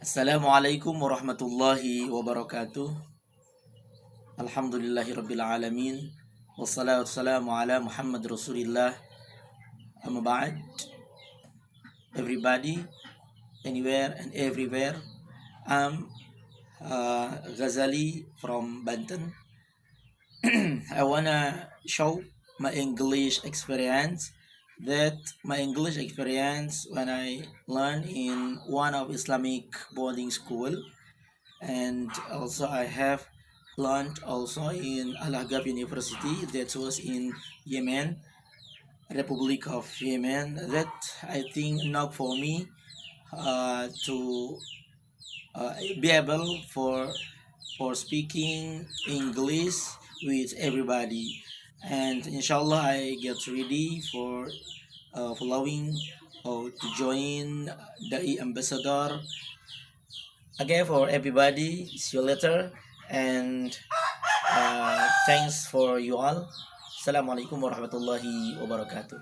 Assalamualaikum warahmatullahi wabarakatuh. Alhamdulillahi rabbil alamin. Wassalatu wassalamu ala Muhammad Rasulillah. Amma ba'd. Everybody, anywhere and everywhere. I'm Ghazali from Banten. I wanna show my English experience when I learned in one of Islamic boarding school, and also I have learned also in Al-Ahqaf University that was in Yemen, Republic of Yemen. That I think enough for me to be able for speaking English with everybody. And inshallah, I get ready for following or to join the ambassador. Again, for everybody, see you later. And thanks for you all. Assalamualaikum warahmatullahi wabarakatuh.